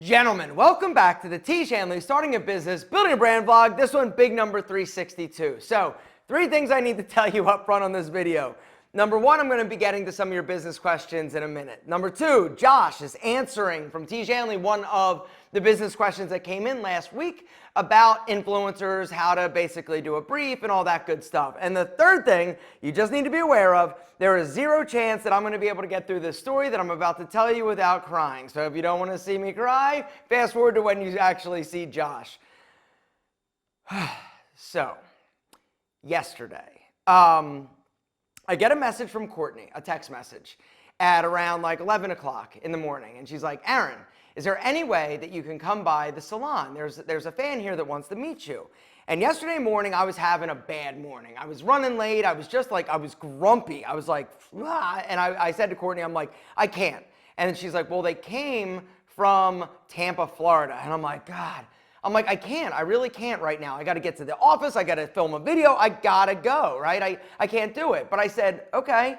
Gentlemen, welcome back to the Tiege Hanley Starting a Business, Building a Brand vlog. This one, big number 362. So, 3 things I need to tell you up front on this video. Number 1, I'm going to be getting to some of your business questions in a minute. Number 2, Josh is answering from Tiege Hanley one of the business questions that came in last week about influencers, how to basically do a brief and all that good stuff. And the third thing you just need to be aware of, there is 0 chance that I'm going to be able to get through this story that I'm about to tell you without crying. So if you don't want to see me cry, fast forward to when you actually see Josh. So, yesterday, I get a message from Courtney, a text message, at around like 11 o'clock in the morning. And she's like, Aaron, is there any way that you can come by the salon? There's a fan here that wants to meet you. And yesterday morning, I was having a bad morning. I was running late. I was just like, I was grumpy. I was like, ah. And I said to Courtney, I'm like, I can't. And then she's like, well, they came from Tampa, Florida. And I'm like, God. I'm like, I can't. I really can't right now. I got to get to the office. I got to film a video. I got to go, right? I can't do it. But I said, okay,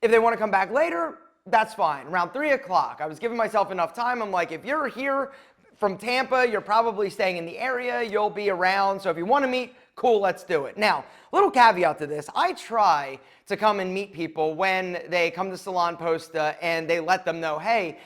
if they want to come back later, that's fine. Around 3 o'clock, I was giving myself enough time. I'm like, if you're here from Tampa, you're probably staying in the area. You'll be around. So if you want to meet, cool, let's do it. Now, little caveat to this. I try to come and meet people when they come to Salon Posta and they let them know, hey,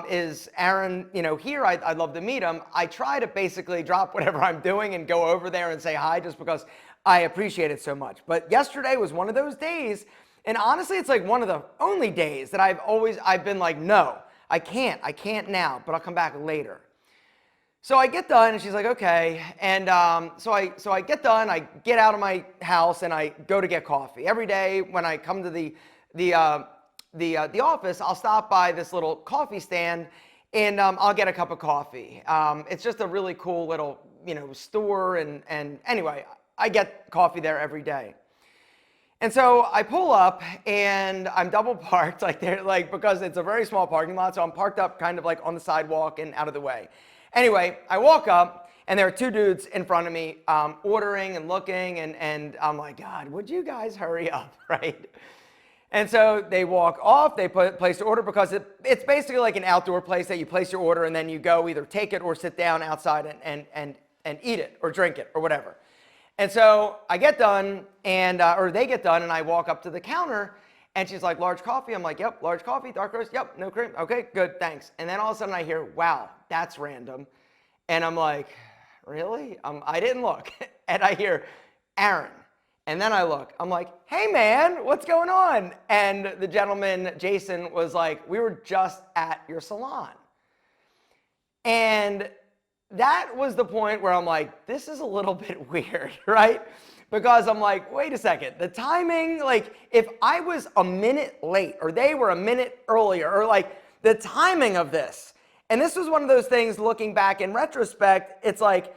is Aaron, here? I'd love to meet him. I try to basically drop whatever I'm doing and go over there and say hi just because I appreciate it so much. But yesterday was one of those days, and honestly, it's like one of the only days that I've been like, no, I can't now, but I'll come back later. So I get done, and she's like, okay. And so I get done, I get out of my house, and I go to get coffee. Every day when I come to the office, I'll stop by this little coffee stand and I'll get a cup of coffee. It's just a really cool little, store. And anyway, I get coffee there every day. And so I pull up and I'm double parked because it's a very small parking lot. So I'm parked up kind of like on the sidewalk and out of the way. Anyway, I walk up and there are 2 dudes in front of me ordering and looking. And I'm like, God, would you guys hurry up, right? And so they walk off, they place the order because it's basically like an outdoor place that you place your order and then you go either take it or sit down outside and eat it or drink it or whatever. And so I get done or they get done and I walk up to the counter and she's like, large coffee? I'm like, yep, large coffee, dark roast, yep, no cream, okay, good, thanks. And then all of a sudden I hear, wow, that's random. And I'm like, really? I didn't look. And I hear, Aaron. And then I look, I'm like, hey man, what's going on? And the gentleman, Jason, was like, we were just at your salon. And that was the point where I'm like, this is a little bit weird, right? Because I'm like, wait a second, the timing, like if I was a minute late or they were a minute earlier or like the timing of this. And this was one of those things looking back in retrospect, it's like,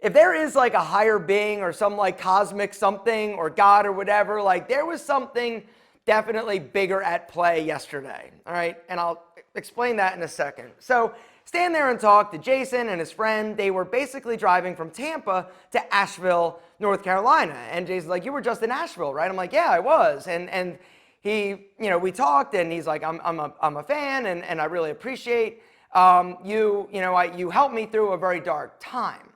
if there is like a higher being or some like cosmic something or God or whatever, like there was something definitely bigger at play yesterday, all right? And I'll explain that in a second. So stand there and talk to Jason and his friend. They were basically driving from Tampa to Asheville, North Carolina. And Jason's like, you were just in Asheville, right? I'm like, yeah, I was. And he, we talked and he's like, I'm a fan and I really appreciate you helped me through a very dark time.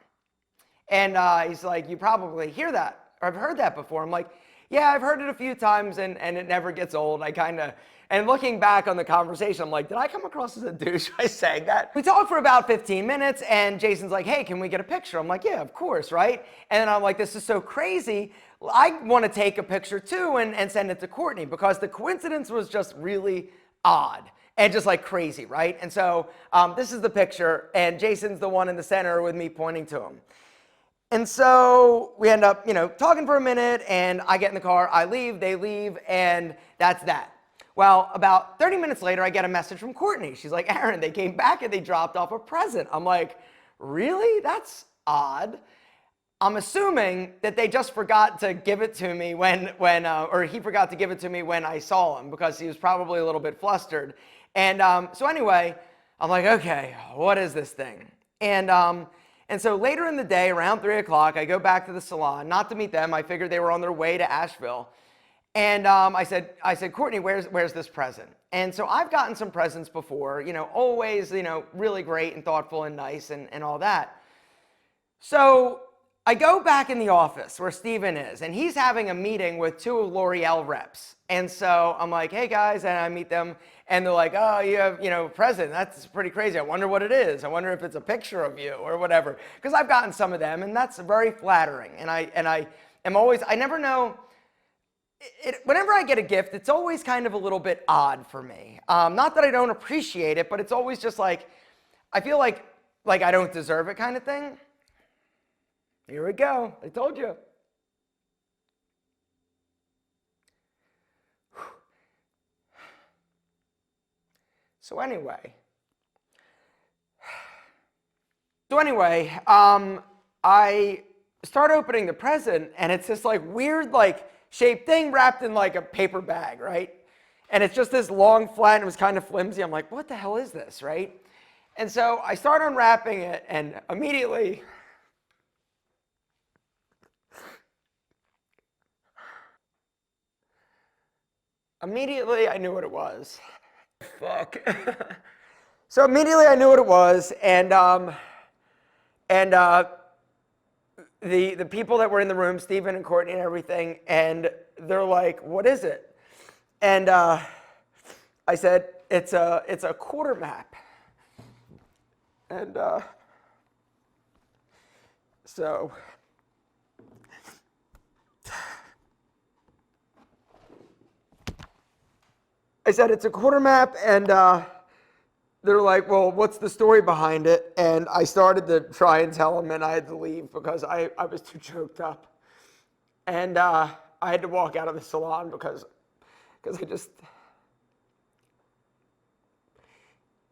And he's like, you probably hear that, or I've heard that before. I'm like, yeah, I've heard it a few times, and it never gets old. And looking back on the conversation, I'm like, did I come across as a douche by saying that? We talked for about 15 minutes, and Jason's like, hey, can we get a picture? I'm like, yeah, of course, right? And then I'm like, this is so crazy. I want to take a picture too and send it to Courtney because the coincidence was just really odd. And just like crazy, right? And so this is the picture, and Jason's the one in the center with me pointing to him. And so we end up, talking for a minute, and I get in the car, I leave, they leave, and that's that. Well, about 30 minutes later, I get a message from Courtney. She's like, Aaron, they came back and they dropped off a present. I'm like, really? That's odd. I'm assuming that they just forgot to give it to me or he forgot to give it to me when I saw him because he was probably a little bit flustered. And so anyway, I'm like, okay, what is this thing? And so later in the day, around 3 o'clock, I go back to the salon, not to meet them. I figured they were on their way to Asheville. And I said, Courtney, where's this present? And so I've gotten some presents before, always, really great and thoughtful and nice and all that. So I go back in the office where Steven is, and he's having a meeting with 2 L'Oreal reps. And so I'm like, hey guys, and I meet them, and they're like, oh, you have, a present. That's pretty crazy. I wonder what it is. I wonder if it's a picture of you or whatever. Because I've gotten some of them, and that's very flattering. And I am always, I never know. Whenever I get a gift, it's always kind of a little bit odd for me. Not that I don't appreciate it, but it's always just like, I feel like I don't deserve it kind of thing. Here we go. I told you. So anyway, I start opening the present, and it's this like weird shaped thing wrapped in like a paper bag, right? And it's just this long, flat, and it was kind of flimsy. I'm like, what the hell is this, right? And so I start unwrapping it, and immediately I knew what it was. Fuck. So immediately I knew what it was, and the people that were in the room, Steven and Courtney and everything, and they're like, what is it? And I said, it's a quarter map. And so I said, it's a quarter map, and they're like, well, what's the story behind it? And I started to try and tell them, and I had to leave because I was too choked up. And I had to walk out of the salon because I just,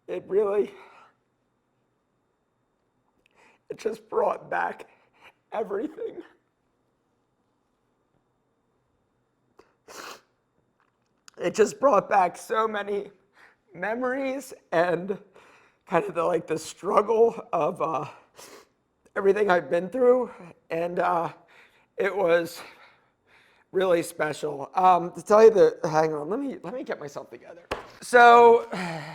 it just brought back everything. It just brought back so many memories and kind of the struggle of everything I've been through, and it was really special. To tell you hang on, let me get myself together. So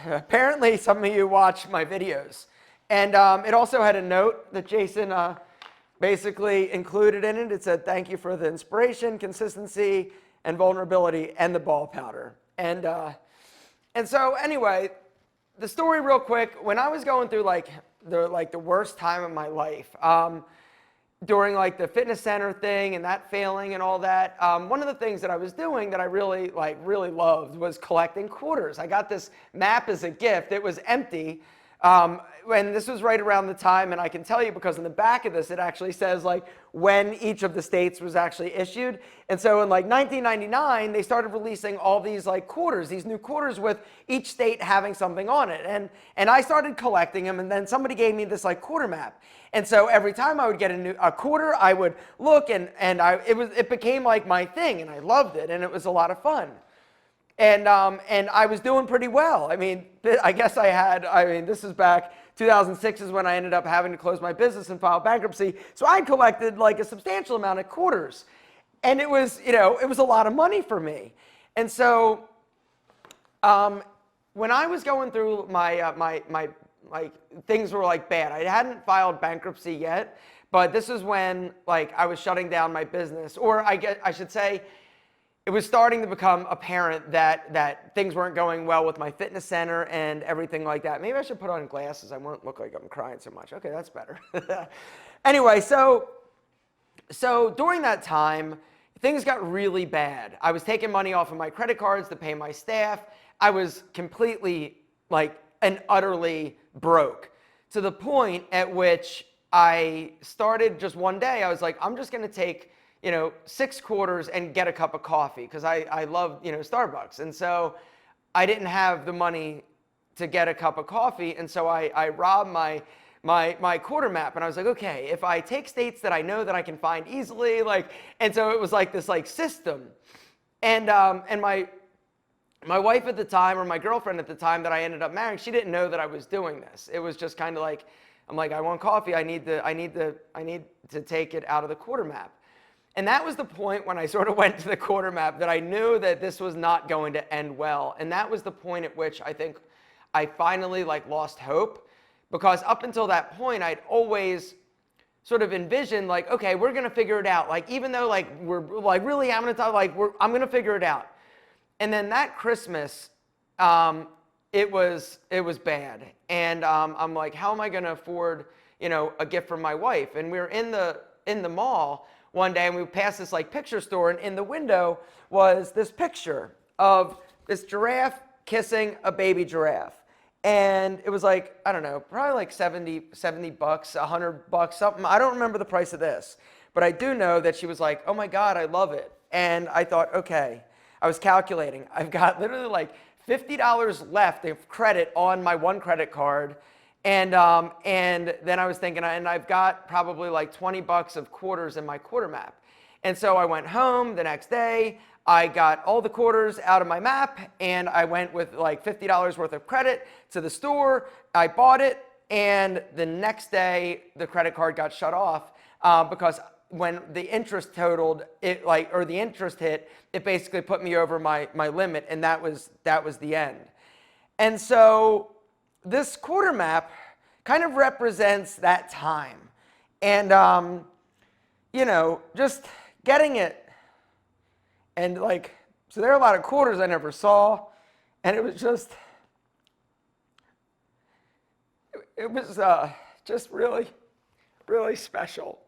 apparently some of you watch my videos, and it also had a note that Jason basically included in it. It said, thank you for the inspiration, consistency, and vulnerability, and the ball powder. And so anyway, the story real quick, when I was going through the worst time of my life, during the fitness center thing and that failing and all that, one of the things that I was doing that I really loved was collecting quarters. I got this map as a gift. It was empty. And this was right around the time, and I can tell you because in the back of this, it actually says when each of the states was actually issued. And so in 1999, they started releasing all these quarters, these new quarters with each state having something on it. And I started collecting them, and then somebody gave me this quarter map. And so every time I would get a quarter, I would look, and it became my thing, and I loved it, and it was a lot of fun. And I was doing pretty well. I mean, I guess this is back 2006 is when I ended up having to close my business and file bankruptcy. So I collected a substantial amount of quarters. And it was, it was a lot of money for me. And so when I was going through my things were bad. I hadn't filed bankruptcy yet, but this is when I was shutting down my business, or I should say, it was starting to become apparent that things weren't going well with my fitness center and everything like that. Maybe I should put on glasses. I won't look like I'm crying so much. Okay, that's better. Anyway, so during that time, things got really bad. I was taking money off of my credit cards to pay my staff. I was completely and utterly broke, to the point at which I started just one day. I was like, I'm just going to take 6 quarters and get a cup of coffee, because I love, Starbucks. And so I didn't have the money to get a cup of coffee. And so I robbed my quarter map, and I was like, okay, if I take states that I know that I can find easily, and so it was this system. And my wife at the time, or my girlfriend at the time that I ended up marrying, she didn't know that I was doing this. It was just kind of I'm like, I want coffee. I need to take it out of the quarter map. And that was the point when I sort of went to the quarter map that I knew that this was not going to end well. And that was the point at which I think I finally like lost hope, because up until that point, I'd always sort of envisioned like, okay, we're going to figure it out. Like, even though like we're like really having a time, like I'm going to figure it out. And then that Christmas, it was bad. And I'm like, how am I going to afford, you know, a gift for my wife? And we were in the mall one day, and we passed this like picture store, and in the window was this picture of this giraffe kissing a baby giraffe. And it was like, I don't know, probably like 70 bucks, $100, something. I don't remember the price of this, but I do know that she was like, oh my God, I love it. And I thought, okay, I was calculating. I've got literally like $50 left of credit on my one credit card. And then I was thinking, and I've got probably like 20 bucks of quarters in my quarter map. And so I went home the next day. I got all the quarters out of my map, and I went with like $50 worth of credit to the store. I bought it, and the next day the credit card got shut off because when the interest totaled, it like, or the interest hit, it basically put me over my limit, and that was the end. And so this quarter map kind of represents that time. And, you know, just getting it. And like, so there are a lot of quarters I never saw. And it was just, it was just really, really special.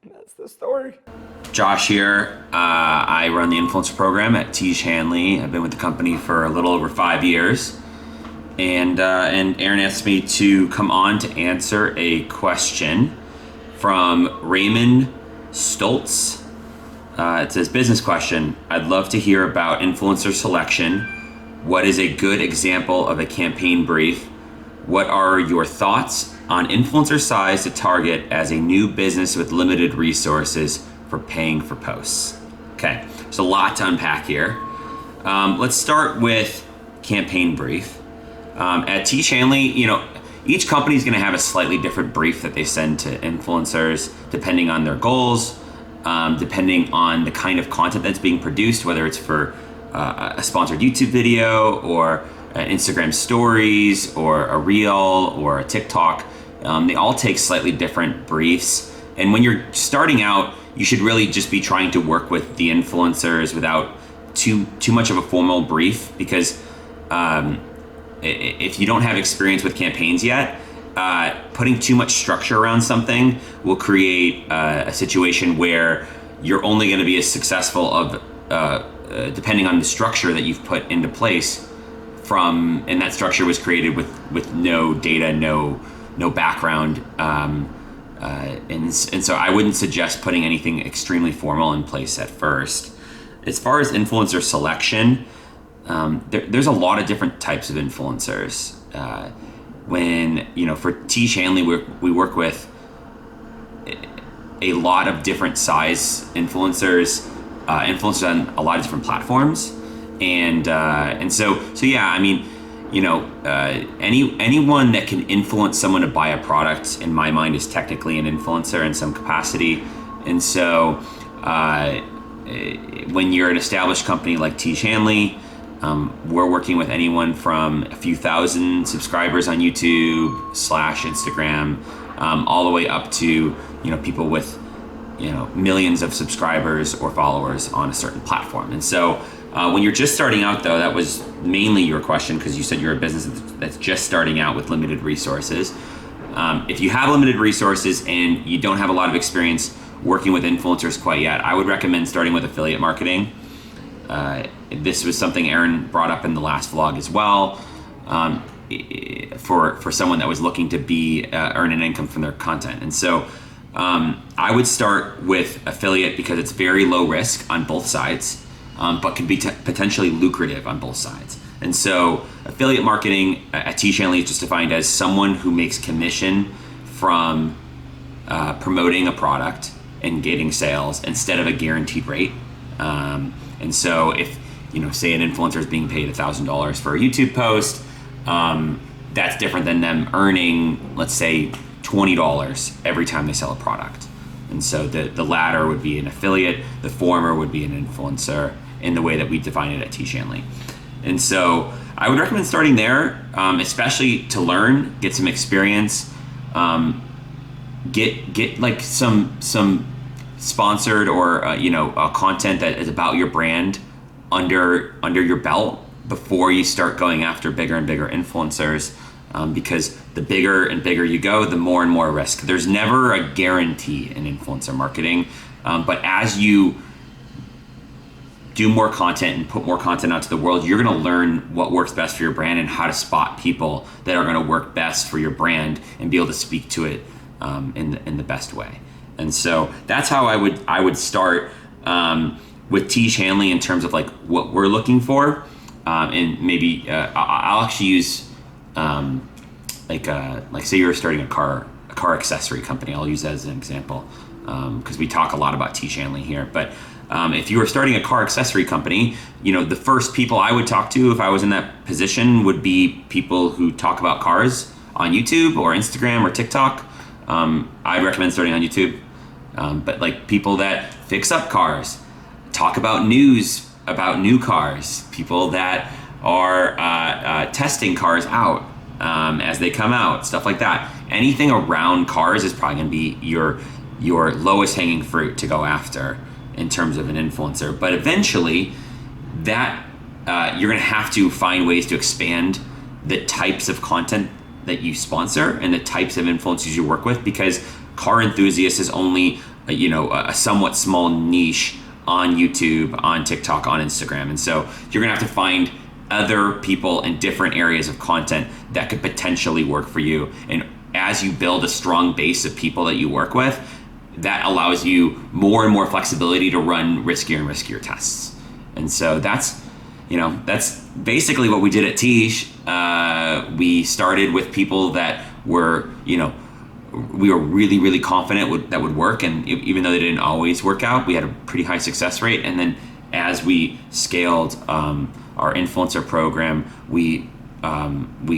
And that's the story. Josh here. I run the influencer program at Tiege Hanley. I've been with the company for a little over 5 years. And Aaron asked me to come on to answer a question from Raymond Stoltz. It says, business question. I'd love to hear about influencer selection. What is a good example of a campaign brief? What are your thoughts on influencer size to target as a new business with limited resources for paying for posts? Okay, so a lot to unpack here. Let's start with campaign brief. At Tiege Hanley, you know, each company is going to have a slightly different brief that they send to influencers depending on their goals, depending on the kind of content that's being produced, whether it's for a sponsored YouTube video or Instagram stories or a reel or a TikTok. They all take slightly different briefs. And when you're starting out, you should really just be trying to work with the influencers without too much of a formal brief, because if you don't have experience with campaigns yet, putting too much structure around something will create a situation where you're only going to be as successful of depending on the structure that you've put into place and that structure was created with no data, no background, and so I wouldn't suggest putting anything extremely formal in place at first. As far as influencer selection, there's a lot of different types of influencers. When, you know, for Tiege Hanley, we work with a lot of different size influencers on a lot of different platforms, and so yeah, I mean, you know, anyone that can influence someone to buy a product, in my mind, is technically an influencer in some capacity. And so when you're an established company like Tiege Hanley, we're working with anyone from a few thousand subscribers on YouTube / Instagram, all the way up to, you know, people with, you know, millions of subscribers or followers on a certain platform. And so when you're just starting out, though, that was mainly your question, because you said you're a business that's just starting out with limited resources. If you have limited resources and you don't have a lot of experience working with influencers quite yet, I would recommend starting with affiliate marketing. This was something Aaron brought up in the last vlog as well, for someone that was looking to earn an income from their content. And so I would start with affiliate because it's very low risk on both sides, but can be potentially lucrative on both sides. And so affiliate marketing at Tiege Hanley is just defined as someone who makes commission from promoting a product and getting sales instead of a guaranteed rate. And so if, you know, say an influencer is being paid $1,000 for a YouTube post, that's different than them earning, let's say, $20 every time they sell a product. And so the latter would be an affiliate, the former would be an influencer in the way that we define it at Tiege Hanley. And so I would recommend starting there, especially to learn, get some experience, get like some sponsored or content that is about your brand under your belt before you start going after bigger and bigger influencers, because the bigger and bigger you go, the more and more risk. There's never a guarantee in influencer marketing, but as you do more content and put more content out to the world, you're going to learn what works best for your brand and how to spot people that are going to work best for your brand and be able to speak to it in the best way. And so that's how I would start with Tiege Hanley in terms of like what we're looking for, and maybe I'll actually use like say you're starting a car accessory company. I'll use that as an example because we talk a lot about Tiege Hanley here. But if you were starting a car accessory company, the first people I would talk to if I was in that position would be people who talk about cars on YouTube or Instagram or TikTok. I'd recommend starting on YouTube. But like people that fix up cars, talk about news about new cars, people that are testing cars out as they come out, stuff like that. Anything around cars is probably going to be your lowest hanging fruit to go after in terms of an influencer. But eventually, that you're going to have to find ways to expand the types of content that you sponsor and the types of influencers you work with, because car enthusiast is only a somewhat small niche on YouTube, on TikTok, on Instagram. And so you're gonna have to find other people in different areas of content that could potentially work for you. And as you build a strong base of people that you work with, that allows you more and more flexibility to run riskier and riskier tests. And so that's basically what we did at Tiege. We started with people that were, we were really, really confident that would work. And even though they didn't always work out, we had a pretty high success rate. And then as we scaled our influencer program, we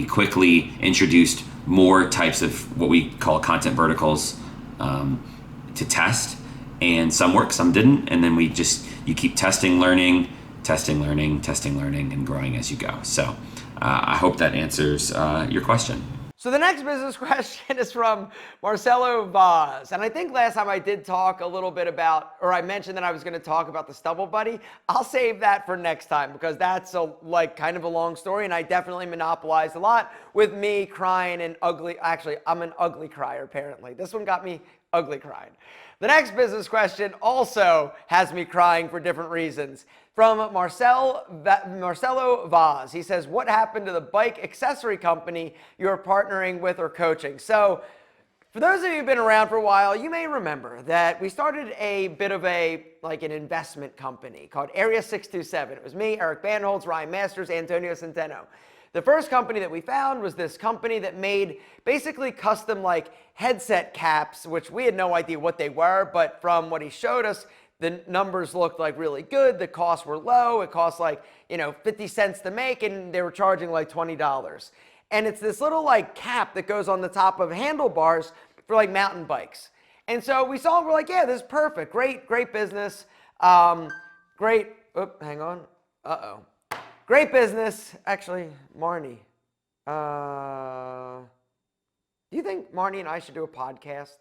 quickly introduced more types of what we call content verticals to test. And some worked, some didn't. And then you keep testing, learning, and growing as you go. So I hope that answers your question. So the next business question is from Marcelo Vaz. And I think last time I did talk a little bit about, or I mentioned that I was going to talk about the Stubble Buddy. I'll save that for next time because that's kind of a long story, and I definitely monopolized a lot with me crying and ugly. Actually, I'm an ugly crier apparently. This one got me ugly crying. The next business question also has me crying for different reasons. From Marcelo Vaz. He says, what happened to the bike accessory company you're partnering with or coaching? So for those of you who've been around for a while, you may remember that we started a bit of an investment company called Area 627. It was me, Eric Bandholz, Ryan Masters, Antonio Centeno. The first company that we found was this company that made basically custom headset caps, which we had no idea what they were, but from what he showed us, the numbers looked really good. The costs were low. It cost 50 cents to make, and they were charging $20. And it's this little cap that goes on the top of handlebars for mountain bikes. And so we saw it, we're yeah, this is perfect. Great business. Great, hang on. Great business. Actually, Marnie. Do you think Marnie and I should do a podcast?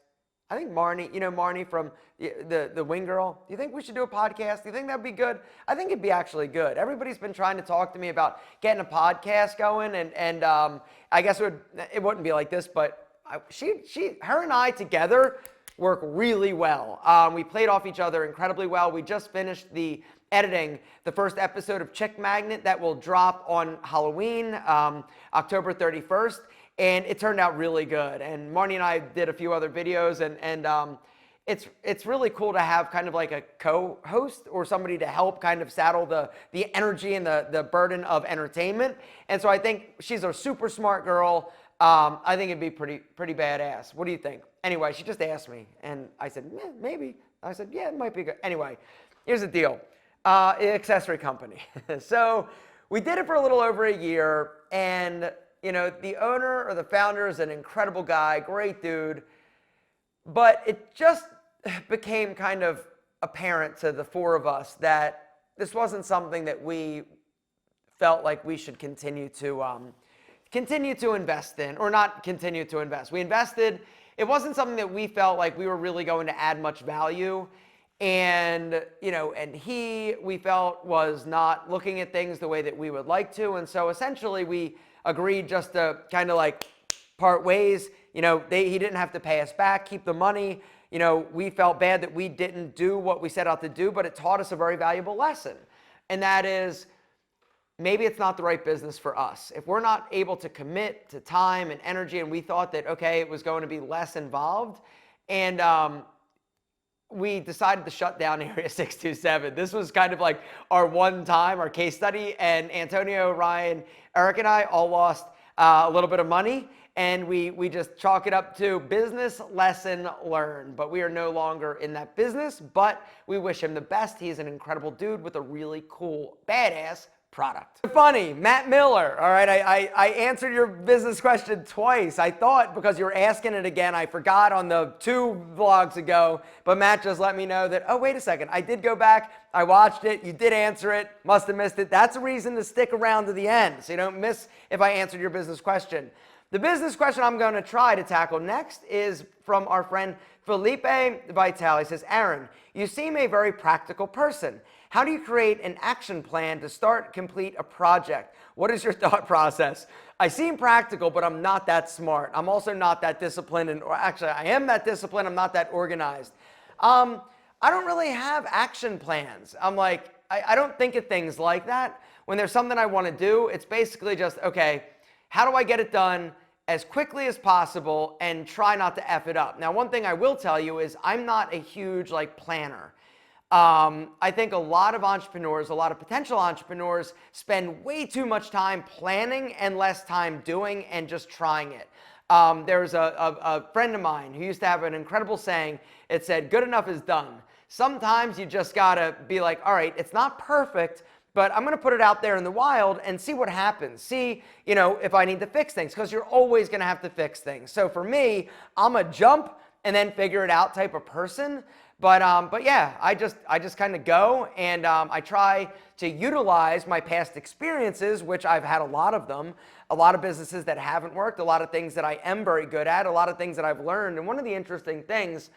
I think Marnie, Marnie from the Wing Girl, do you think we should do a podcast? Do you think that'd be good? I think it'd be actually good. Everybody's been trying to talk to me about getting a podcast going, and I guess it wouldn't be like this, but her and I together work really well. We played off each other incredibly well. We just finished editing the first episode of Chick Magnet that will drop on Halloween, October 31st. And it turned out really good. And Marnie and I did a few other videos, and it's really cool to have kind of a co-host or somebody to help kind of saddle the energy and the burden of entertainment. And so I think she's a super smart girl. I think it'd be pretty badass. What do you think? Anyway, she just asked me, and I said, maybe. I said, yeah, it might be good. Anyway, here's the deal. Accessory company. So we did it for a little over a year, and the owner or the founder is an incredible guy, great dude, but it just became kind of apparent to the four of us that this wasn't something that we felt like we should continue to invest in, or not continue to invest. We invested. It wasn't something that we felt like we were really going to add much value. And, we felt was not looking at things the way that we would like to. And so essentially we agreed just to kind of like part ways. He didn't have to pay us back, keep the money. We felt bad that we didn't do what we set out to do, but it taught us a very valuable lesson. And that is, maybe it's not the right business for us. If we're not able to commit to time and energy, and we thought that, okay, it was going to be less involved, and we decided to shut down Area 627. This was kind of like our our case study, and Antonio, Ryan, Eric, and I all lost a little bit of money, and we just chalk it up to business lesson learned. But we are no longer in that business, but we wish him the best. He's an incredible dude with a really cool, badass product. Funny, Matt Miller. All right, I answered your business question twice. I thought because you were asking it again, I forgot on the 2 vlogs ago, but Matt just let me know that, oh, wait a second, I did go back, I watched it, you did answer it, must have missed it. That's a reason to stick around to the end, so you don't miss if I answered your business question. The business question I'm going to try to tackle next is from our friend Felipe Vital. He says, Aaron, you seem a very practical person. How do you create an action plan to complete a project? What is your thought process? I seem practical, but I'm not that smart. I'm also not that disciplined, or actually I am that disciplined, I'm not that organized. I don't really have action plans. I don't think of things like that. When there's something I want to do, it's basically just, okay, how do I get it done as quickly as possible and try not to F it up? Now, one thing I will tell you is I'm not a huge planner. I think a lot of entrepreneurs, a lot of potential entrepreneurs spend way too much time planning and less time doing and just trying it. There's a friend of mine who used to have an incredible saying. It said, good enough is done. Sometimes you just gotta be like, all right, it's not perfect, but I'm going to put it out there in the wild and see what happens. See, if I need to fix things, because you're always going to have to fix things. So for me, I'm a jump and then figure it out type of person. But yeah, I just kind of go, and I try to utilize my past experiences, which I've had a lot of them, a lot of businesses that haven't worked, a lot of things that I am very good at, a lot of things that I've learned. And one of the interesting things,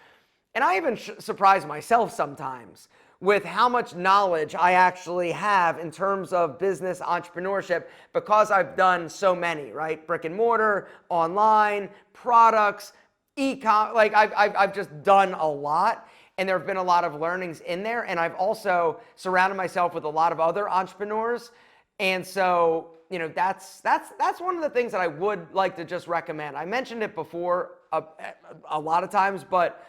and I even surprise myself sometimes with how much knowledge I actually have in terms of business entrepreneurship, because I've done so many, right? Brick and mortar, online, products, e-com, I've just done a lot. And there have been a lot of learnings in there. And I've also surrounded myself with a lot of other entrepreneurs. And so, that's one of the things that I would like to just recommend. I mentioned it before a lot of times, but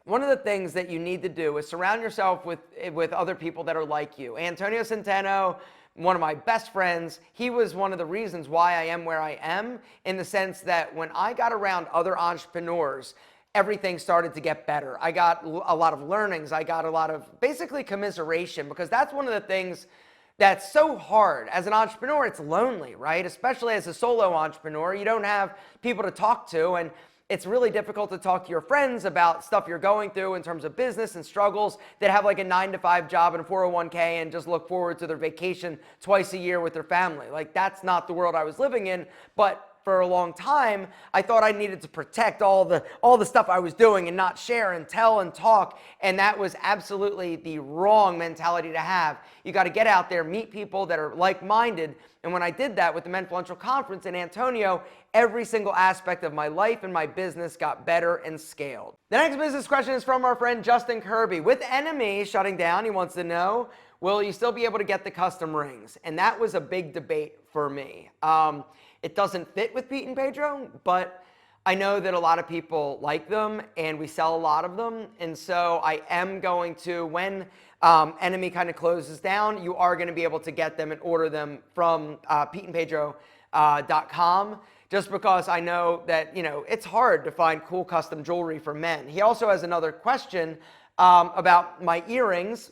one of the things that you need to do is surround yourself with other people that are like you. Antonio Centeno, one of my best friends, he was one of the reasons why I am where I am, in the sense that when I got around other entrepreneurs, everything started to get better. I got a lot of learnings. I got a lot of basically commiseration, because that's one of the things that's so hard. As an entrepreneur, it's lonely, right? Especially as a solo entrepreneur, you don't have people to talk to, and it's really difficult to talk to your friends about stuff you're going through in terms of business and struggles, that have like a 9-to-5 job and a 401k and just look forward to their vacation twice a year with their family. That's not the world I was living in. But for a long time, I thought I needed to protect all the stuff I was doing and not share and tell and talk. And that was absolutely the wrong mentality to have. You got to get out there, meet people that are like-minded. And when I did that with the Menfluential Conference in Antonio, every single aspect of my life and my business got better and scaled. The next business question is from our friend Justin Kirby. With Enemy shutting down, he wants to know, will you still be able to get the custom rings? And that was a big debate for me. It doesn't fit with Pete and Pedro, but I know that a lot of people like them, and we sell a lot of them. And so I am going to, when Enemy kind of closes down, you are going to be able to get them and order them from peteandpedro.com, just because I know that, it's hard to find cool custom jewelry for men. He also has another question about my earrings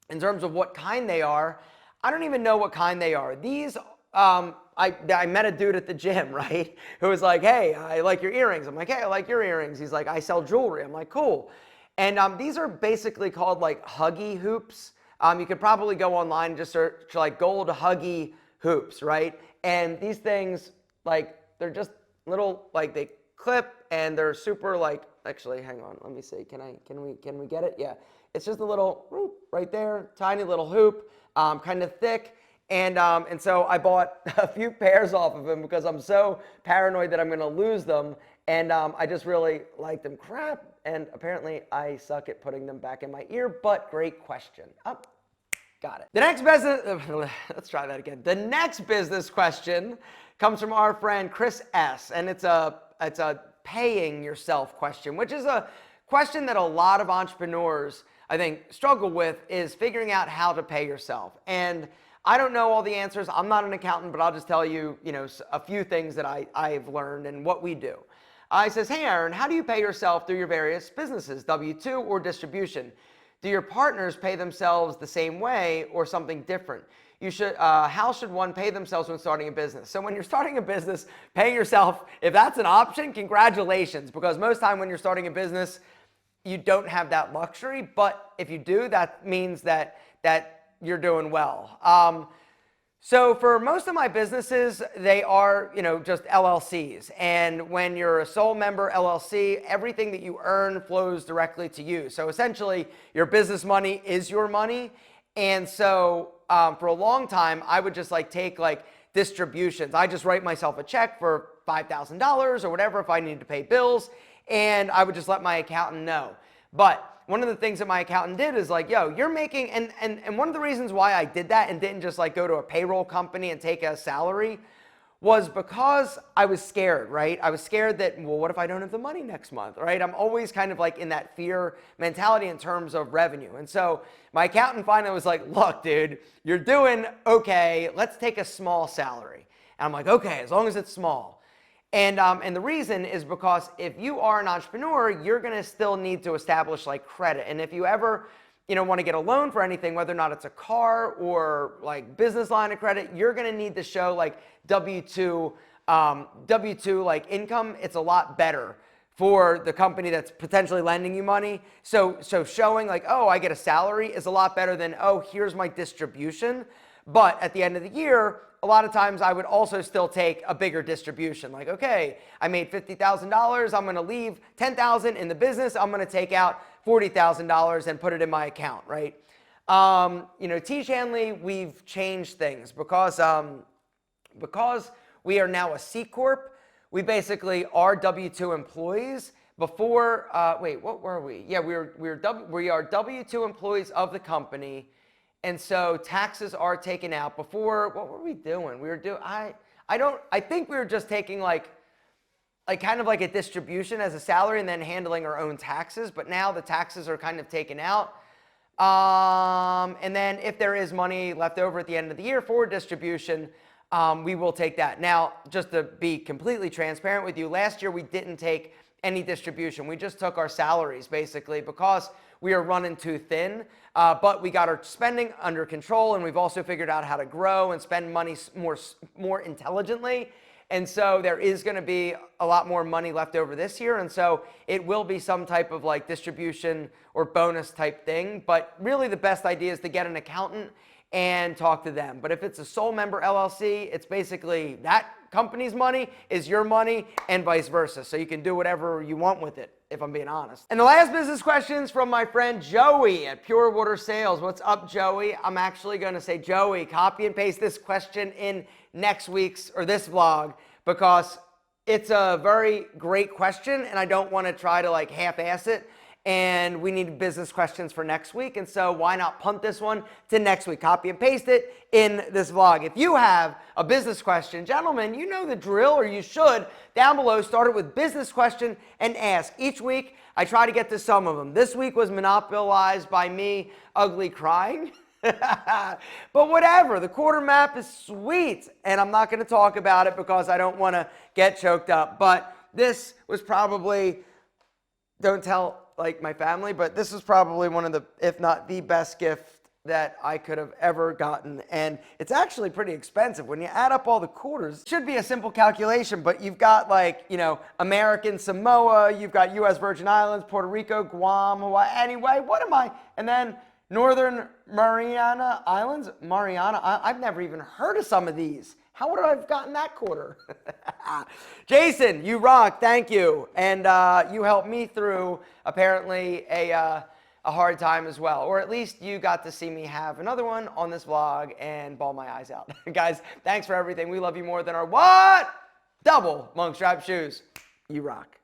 in terms of what kind they are. I don't even know what kind they are. These, I met a dude at the gym, right, who was like, hey, I like your earrings. I'm like, hey, I like your earrings. He's like, I sell jewelry. I'm like, cool. And these are basically called like Huggy hoops. You could probably go online and just search like gold Huggy hoops, right? And these things, like, they're just little, like, they clip and they're super, like, actually, hang on, let me see. Can we get it? Yeah. It's just a little whoop right there, tiny little hoop, kind of thick. And so I bought a few pairs off of him because I'm so paranoid that I'm going to lose them. And I just really like them. Crap. And apparently I suck at putting them back in my ear, but great question. Oh, got it. The next business, let's try that again. The next business question comes from our friend Chris S. And it's a paying yourself question, which is a question that a lot of entrepreneurs, I think, struggle with, is figuring out how to pay yourself. And I don't know all the answers. I'm not an accountant, but I'll just tell you, a few things that I've learned and what we do. I says, hey, Aaron, how do you pay yourself through your various businesses, W-2 or distribution? Do your partners pay themselves the same way or something different? How should one pay themselves when starting a business? So when you're starting a business, paying yourself, if that's an option, congratulations, because most time when you're starting a business, you don't have that luxury. But if you do, that means that you're doing well. So for most of my businesses, they are, just LLCs. And when you're a sole member LLC, everything that you earn flows directly to you. So essentially, your business money is your money. And so for a long time, I would just take distributions. I just write myself a check for $5,000 or whatever if I need to pay bills. And I would just let my accountant know. But one of the things that my accountant did is yo, you're making, and one of the reasons why I did that and didn't just go to a payroll company and take a salary was because I was scared, right? I was scared that, well, what if I don't have the money next month, right? I'm always kind of in that fear mentality in terms of revenue. And so my accountant finally was like, look, dude, you're doing okay. Let's take a small salary. And I'm like, okay, as long as it's small. And the reason is because if you are an entrepreneur, you're going to still need to establish credit. And if you ever, want to get a loan for anything, whether or not it's a car or business line of credit, you're going to need to show W-2 income. It's a lot better for the company that's potentially lending you money. So showing oh, I get a salary is a lot better than, oh, here's my distribution. But at the end of the year, a lot of times I would also still take a bigger distribution. Okay, I made $50,000. I'm going to leave $10,000 in the business. I'm going to take out $40,000 and put it in my account, right? Tiege Hanley, we've changed things because we are now a C Corp. We basically are W-2 employees. Before, what were we? Yeah, we are W-2 employees of the company. And so taxes are taken out. Before, what were we doing? We were doing, I think we were just taking kind of a distribution as a salary and then handling our own taxes. But now the taxes are kind of taken out. And then if there is money left over at the end of the year for distribution, we will take that. Now, just to be completely transparent with you, last year we didn't take any distribution. We just took our salaries basically because we are running too thin. But we got our spending under control, and we've also figured out how to grow and spend money more intelligently. And so there is going to be a lot more money left over this year. And so it will be some type of distribution or bonus type thing. But really the best idea is to get an accountant and talk to them. But if it's a sole member LLC, it's basically that company's money is your money and vice versa. So you can do whatever you want with it, if I'm being honest. And the last business question is from my friend Joey at Pure Water Sales. What's up, Joey? I'm actually going to say, Joey, copy and paste this question in next week's or this vlog because it's a very great question and I don't want to try to half-ass it. And we need business questions for next week. And so why not punt this one to next week? Copy and paste it in this vlog. If you have a business question, gentlemen, you know the drill, or you should. Down below, start it with business question and ask. Each week, I try to get to some of them. This week was monopolized by me ugly crying. But whatever, the quarter map is sweet. And I'm not going to talk about it because I don't want to get choked up. But this was probably, don't tell my family, but this is probably one of the, if not the best gift that I could have ever gotten. And it's actually pretty expensive. When you add up all the quarters, it should be a simple calculation, but you've got like, you know, American Samoa, you've got US Virgin Islands, Puerto Rico, Guam, Hawaii. Anyway, what am I? And then Northern Mariana Islands, I've never even heard of some of these. How would I have gotten that quarter? Jason, you rock. Thank you. And you helped me through apparently a hard time as well. Or at least you got to see me have another one on this vlog and bawl my eyes out. Guys, thanks for everything. We love you more than our what? Double monk strap shoes. You rock.